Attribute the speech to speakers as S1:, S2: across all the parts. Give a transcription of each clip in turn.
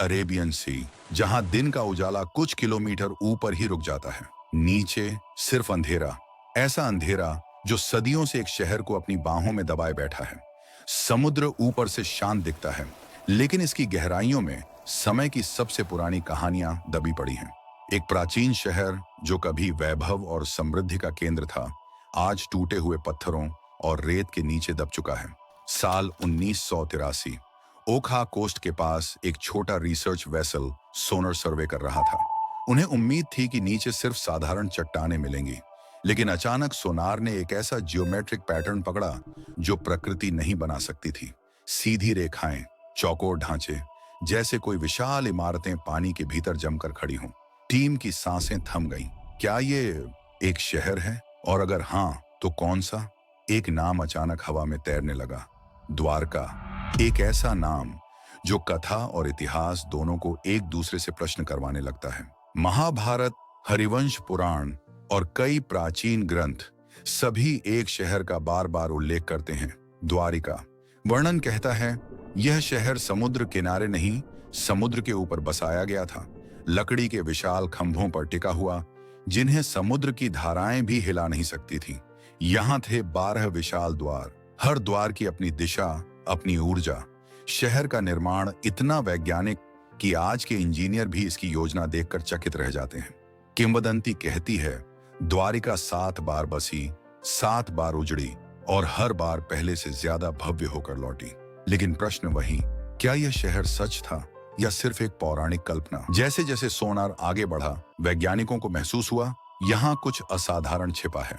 S1: Arabian सी, जहां दिन का उजाला कुछ किलोमीटर ऊपर ही रुक जाता है। नीचे सिर्फ अंधेरा, ऐसा अंधेरा जो सदियों से एक शहर को अपनी बाहों में दबाए बैठा है। समुद्र ऊपर से शांत दिखता है, लेकिन इसकी गहराइयों में समय की सबसे पुरानी कहानियां दबी पड़ी हैं। एक प्राचीन शहर जो कभी वैभव और समृद्धि का केंद्र था, आज टूटे हुए पत्थरों और रेत के नीचे दब चुका है। साल 1983, ओखा कोस्ट के पास एक छोटा रिसर्च वेसल सोनर सर्वे कर रहा था। उन्हें उम्मीद थी कि नीचे सिर्फ साधारण चट्टानें मिलेंगी, लेकिन अचानक सोनार ने एक ऐसा जियोमेट्रिक पैटर्न पकड़ा जो प्रकृति नहीं बना सकती थी। सीधी रेखाएं, चौकोर ढांचे, जैसे कोई विशाल इमारतें पानी के भीतर जमकर खड़ी हों। टीम की सांसें थम गईं। क्या ये एक शहर है? और अगर हाँ, तो कौन सा? एक नाम अचानक हवा में तैरने लगा, द्वारका। एक ऐसा नाम जो कथा और इतिहास दोनों को एक दूसरे से प्रश्न करवाने लगता है। महाभारत, हरिवंश पुराण और कई प्राचीन ग्रंथ सभी एक शहर का बार बार उल्लेख करते हैं, द्वारिका। वर्णन कहता है, यह शहर समुद्र किनारे नहीं, समुद्र के ऊपर बसाया गया था। लकड़ी के विशाल खंभों पर टिका हुआ, जिन्हें समुद्र की धाराएं भी हिला नहीं सकती थी। यहाँ थे 12 विशाल द्वार, हर द्वार की अपनी दिशा, अपनी ऊर्जा। शहर का निर्माण इतना वैज्ञानिक कि आज के इंजीनियर भी इसकी योजना देखकर चकित रह जाते हैं। किंवदंती कहती है, द्वारिका 7 बार बसी, 7 बार उजड़ी और हर बार पहले से ज्यादा भव्य होकर लौटी। लेकिन प्रश्न वही, क्या यह शहर सच था या सिर्फ एक पौराणिक कल्पना? जैसे जैसे सोनार आगे बढ़ा, वैज्ञानिकों को महसूस हुआ यहाँ कुछ असाधारण छिपा है।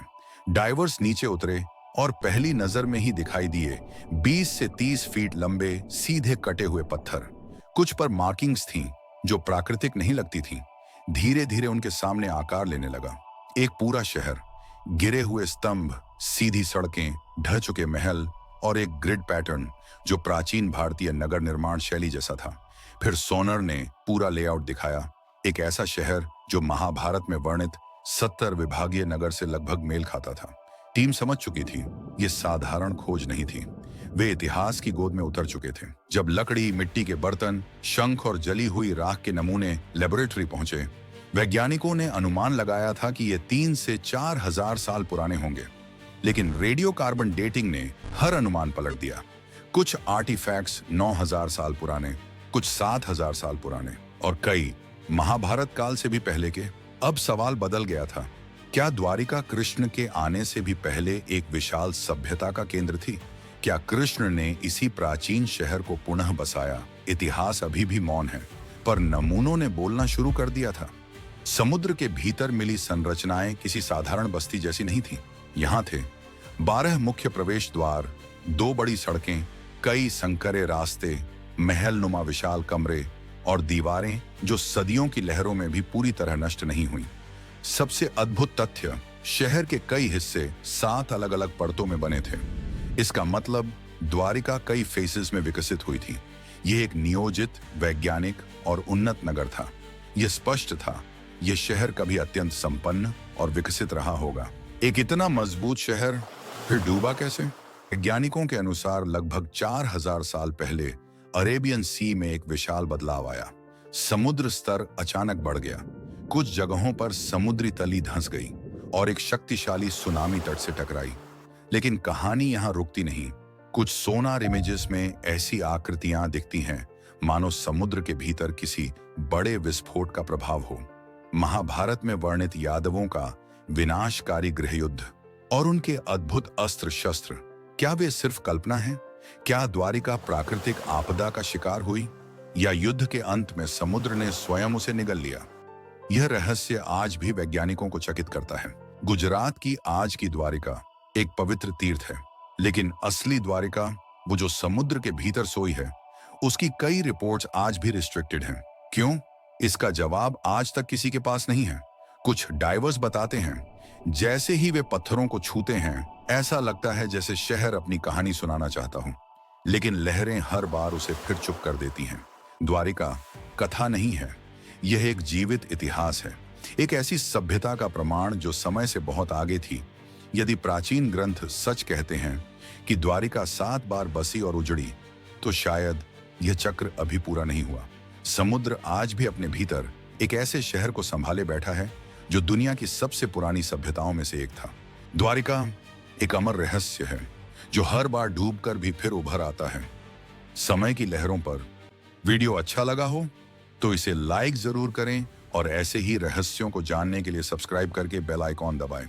S1: डाइवर्स नीचे उतरे और पहली नजर में ही दिखाई दिए 20 से 30 फीट लंबे सीधे कटे हुए पत्थर। कुछ पर मार्किंग्स थीं जो प्राकृतिक नहीं लगती थीं। धीरे धीरे उनके सामने आकार लेने लगा एक पूरा शहर। गिरे हुए स्तंभ, सीधी सड़कें, ढह चुके महल और एक ग्रिड पैटर्न जो प्राचीन भारतीय नगर निर्माण शैली जैसा था। फिर सोनर ने पूरा लेआउट दिखाया, एक ऐसा शहर जो महाभारत में वर्णित 70 विभागीय नगर से लगभग मेल खाता था। टीम समझ चुकी थी, ये साधारण खोज नहीं थी। वे इतिहास की गोद में उतर चुके थे। जब लकड़ी, मिट्टी के बर्तन, शंख और जली हुई राख के नमूने लेबोरेटरी पहुंचे, वैज्ञानिकों ने अनुमान लगाया था कि ये 3 से 4 हजार साल पुराने होंगे। लेकिन रेडियो कार्बन डेटिंग ने हर अनुमान पलट दिया। कुछ आर्टिफैक्ट्स 9000 साल पुराने, कुछ 7000 साल पुराने और कई महाभारत काल से भी पहले के। अब सवाल बदल गया था, क्या द्वारिका कृष्ण के आने से भी पहले एक विशाल सभ्यता का केंद्र थी? क्या कृष्ण ने इसी प्राचीन शहर को पुनः बसाया? इतिहास अभी भी मौन है, पर नमूनों ने बोलना शुरू कर दिया था। समुद्र के भीतर मिली संरचनाएं किसी साधारण बस्ती जैसी नहीं थी। यहाँ थे 12 मुख्य प्रवेश द्वार, 2 बड़ी सड़कें, कई संकरे रास्ते, महलनुमा विशाल कमरे और दीवारें जो सदियों की लहरों में भी पूरी तरह नष्ट नहीं हुई। सबसे अद्भुत तथ्य, शहर के कई हिस्से 7 अलग अलग परतों में बने थे। इसका मतलब द्वारिका कई फेसेस में विकसित हुई थी। यह एक नियोजित, वैज्ञानिक और उन्नत नगर था। यह स्पष्ट था, यह शहर कभी अत्यंत संपन्न और विकसित रहा होगा। एक इतना मजबूत शहर फिर डूबा कैसे? वैज्ञानिकों के अनुसार लगभग 4000 साल पहले अरेबियन सी में एक विशाल बदलाव आया। समुद्र स्तर अचानक बढ़ गया, कुछ जगहों पर समुद्री तली धंस गई और एक शक्तिशाली सुनामी तट से टकराई। लेकिन कहानी यहाँ रुकती नहीं। कुछ सोनार इमेजेस में ऐसी आकृतियां दिखती हैं मानो समुद्र के भीतर किसी बड़े विस्फोट का प्रभाव हो। महाभारत में वर्णित यादवों का विनाशकारी गृहयुद्ध और उनके अद्भुत अस्त्र शस्त्र, क्या वे सिर्फ कल्पना है? क्या द्वारिका प्राकृतिक आपदा का शिकार हुई या युद्ध के अंत में समुद्र ने स्वयं उसे निगल लिया? यह रहस्य आज भी वैज्ञानिकों को चकित करता है। गुजरात की आज की द्वारिका एक पवित्र तीर्थ है, लेकिन असली द्वारिका, वो जो समुद्र के भीतर सोई है, उसकी कई रिपोर्ट्स आज भी रिस्ट्रिक्टेड हैं। क्यों? इसका जवाब आज तक किसी के पास नहीं है। कुछ डाइवर्स बताते हैं, जैसे ही वे पत्थरों को छूते हैं, ऐसा लगता है जैसे शहर अपनी कहानी सुनाना चाहता हो, लेकिन लहरें हर बार उसे फिर चुप कर देती हैं। द्वारिका कथा नहीं है, यह एक जीवित इतिहास है, एक ऐसी सभ्यता का प्रमाण जो समय से बहुत आगे थी। यदि प्राचीन ग्रंथ सच कहते हैं कि द्वारिका 7 बार बसी और उजड़ी, तो शायद यह चक्र अभी पूरा नहीं हुआ। समुद्र आज भी अपने भीतर एक ऐसे शहर को संभाले बैठा है जो दुनिया की सबसे पुरानी सभ्यताओं में से एक था। द्वारिका एक अमर रहस्य है जो हर बार डूबकर भी फिर उभर आता है समय की लहरों पर। वीडियो अच्छा लगा हो तो इसे लाइक जरूर करें और ऐसे ही रहस्यों को जानने के लिए सब्सक्राइब करके बेल आइकॉन दबाएं।